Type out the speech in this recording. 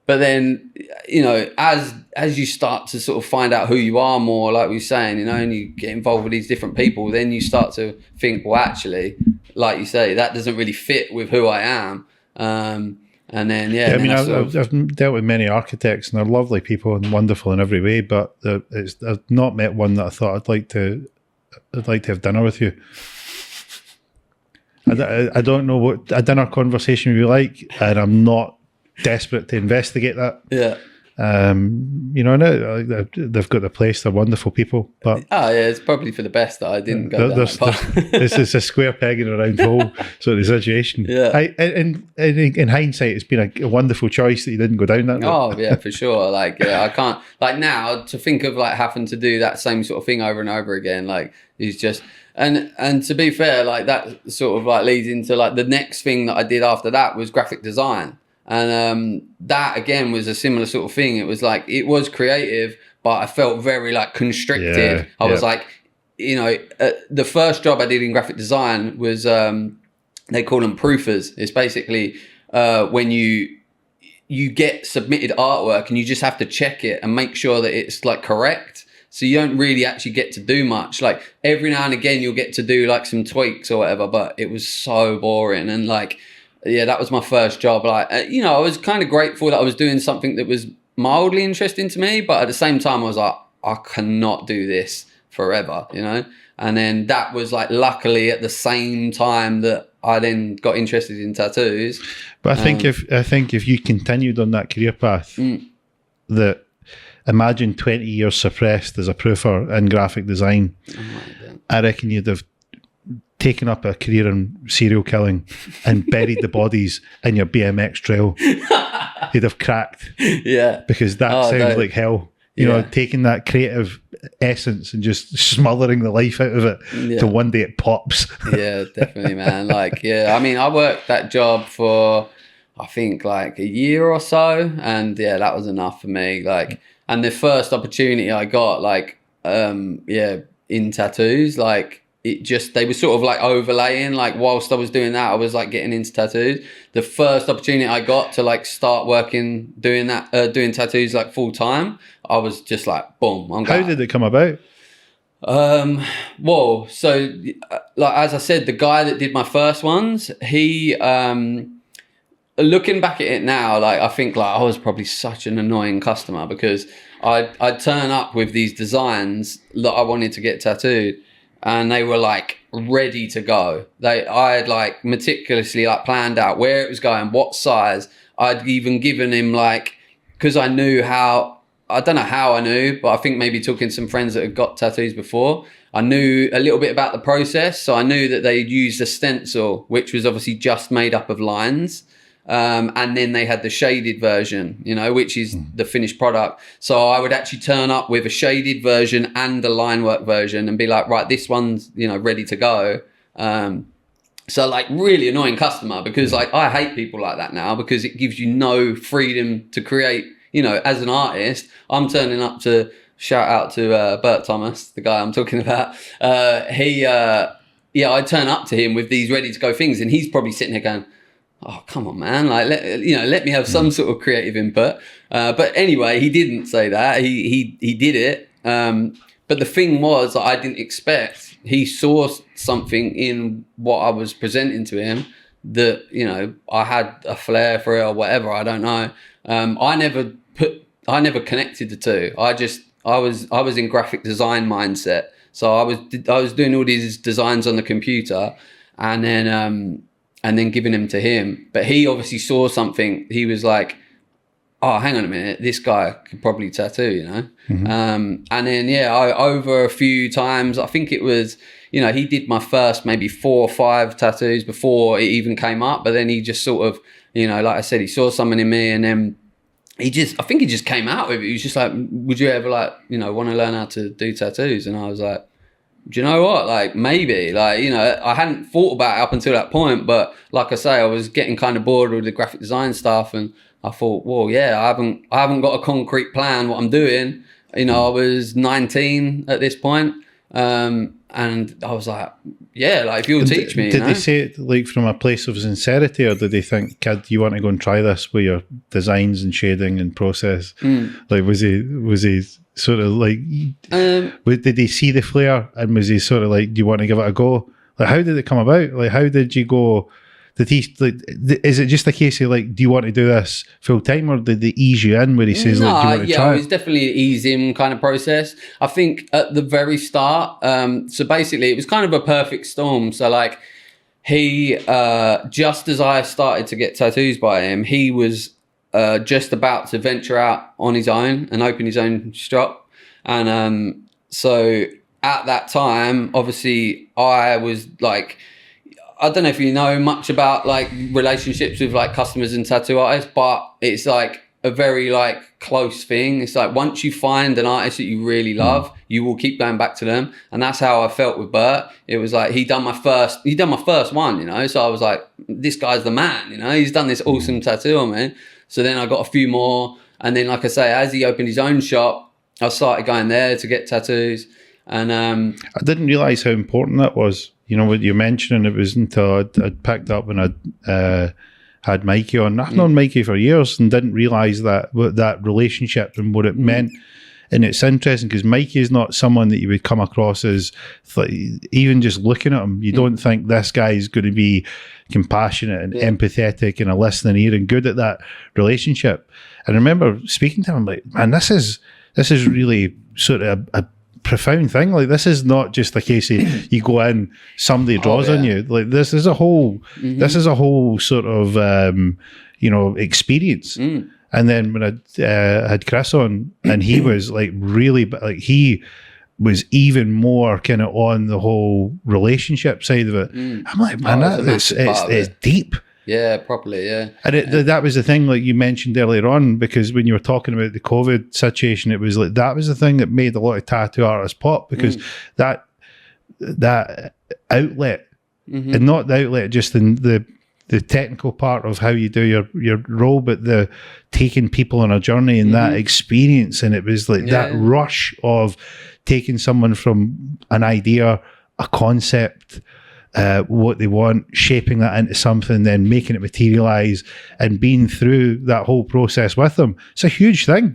But then, you know, as you start to sort of find out who you are more, like we were saying, you know, and you get involved with these different people, then you start to think, well, actually, like you say, that doesn't really fit with who I am. And then, I mean, I've dealt with many architects, and they're lovely people and wonderful in every way, but I've not met one that I thought I'd like to have dinner with you. I don't know what a dinner conversation would be like, and I'm not desperate to investigate that. Yeah. You know, they've got the place. They're wonderful people, but it's probably for the best that I didn't go down that path. This is a square peg in a round hole sort of situation. Yeah. In hindsight, it's been a wonderful choice that you didn't go down that route. Oh yeah, for sure. Like, yeah, I can't, like, now to think of like having to do that same sort of thing over and over again, like, is just, and to be fair, like, that sort of like leads into like the next thing that I did after that was graphic design. And that again was a similar sort of thing. It was like, it was creative, but I felt very like constricted. I was like, you know, the first job I did in graphic design was, they call them proofers. It's basically when you get submitted artwork and you just have to check it and make sure that it's like correct. So you don't really actually get to do much. Like every now and again you'll get to do like some tweaks or whatever, but it was so boring. And like, yeah, that was my first job. Like, you know, I was kind of grateful that I was doing something that was mildly interesting to me, but at the same time, I was like, I cannot do this forever, you know? And then that was like, luckily at the same time that I then got interested in tattoos. But I think if you continued on that career path, that imagine 20 years suppressed as a proofer in graphic design, I reckon you'd have taken up a career in serial killing and buried the bodies in your BMX trail. You'd have cracked. Yeah. Because that sounds like hell. You know, taking that creative essence and just smothering the life out of it till one day it pops. Yeah, definitely, man. Like, yeah, I mean, I worked that job for, I think, like a year or so. And yeah, that was enough for me. Like, and the first opportunity I got, like, in tattoos, like, they were sort of like overlaying, like whilst I was doing that, I was like getting into tattoos. The first opportunity I got to like start working, doing tattoos like full time, I was just like, boom. How did it come about? Well, so like, as I said, the guy that did my first ones, he, looking back at it now, like, I think like I was probably such an annoying customer because I'd turn up with these designs that I wanted to get tattooed, and they were like ready to go. I had like meticulously like planned out where it was going, what size. I'd even given him like, because I knew how, I don't know how I knew, but I think maybe talking to some friends that had got tattoos before, I knew a little bit about the process. So I knew that they'd used a stencil, which was obviously just made up of lines. And then they had the shaded version, you know, which is the finished product. So I would actually turn up with a shaded version and a line work version and be like, right, this one's, you know, ready to go. So like really annoying customer, because like I hate people like that now, because it gives you no freedom to create, you know, as an artist. I'm turning up to, shout out to Thomas, the guy I'm talking about. I turn up to him with these ready to go things, and he's probably sitting there going, oh, come on, man. Like, let me have some sort of creative input. But anyway, he didn't say that. He did it. But the thing was that I didn't expect. He saw something in what I was presenting to him that, you know, I had a flair for it or whatever. I don't know. I never connected the two. I was in graphic design mindset. So I was doing all these designs on the computer, and then giving them to him. But he obviously saw something. He was like, oh, hang on a minute, this guy could probably tattoo, you know? And then, over a few times, I think it was, you know, he did my first maybe 4 or 5 tattoos before it even came up. But then he just sort of, you know, like I said, he saw something in me, and then I think he just came out with it. He was just like, would you ever, like, you know, want to learn how to do tattoos? And I was like, do you know what? Like, maybe, like, you know, I hadn't thought about it up until that point, but like I say, I was getting kind of bored with the graphic design stuff, and I thought, well, yeah, I haven't got a concrete plan what I'm doing. You know, I was 19 at this point, And I was like, yeah, like if you'll teach me. Did they say it like from a place of sincerity, or did they think, "Kid, you want to go and try this with your designs and shading and process?" Like, was he sort of like, did he see the flair, and was he sort of like, "Do you want to give it a go?" Like, how did it come about? Like, how did you go? Did he like? Is it just a case of like, do you want to do this full time, or did they ease you in where he says, like, do you want to try it was definitely an ease in kind of process. I think at the very start, so basically it was kind of a perfect storm. So like he, just as I started to get tattoos by him, he was just about to venture out on his own and open his own shop, and so at that time, obviously, I was like, I don't know if you know much about like relationships with like customers and tattoo artists, but it's like a very like close thing. It's like once you find an artist that you really love, you will keep going back to them. And that's how I felt with Bert. It was like he done my first one, you know. So I was like, this guy's the man, you know, he's done this awesome tattoo on me. So then I got a few more. And then, like I say, as he opened his own shop, I started going there to get tattoos. And I didn't realise how important that was. You know, what you're mentioning, it was until I'd picked up when I'd had Mikey on. I've known Mikey for years and didn't realise that relationship and what it meant. And it's interesting because Mikey is not someone that you would come across as, like, even just looking at him, you don't think this guy is going to be compassionate and empathetic and a listening ear and good at that relationship. And I remember speaking to him, like, man, this is really sort of a profound thing. Like, this is not just a case of you go in, somebody draws on you. Like, this is a whole sort of experience. And then when I had Chris on, and he was like really, like, he was even more kind of on the whole relationship side of it. I'm like, man, it's deep. Yeah, properly, yeah. And that was the thing, like you mentioned earlier on, because when you were talking about the COVID situation, it was like that was the thing that made a lot of tattoo artists pop, because that outlet, and not the outlet just in the technical part of how you do your role, but the taking people on a journey and that experience. And it was like that rush of taking someone from an idea, a concept, what they want, shaping that into something, then making it materialize and being through that whole process with them. It's a huge thing.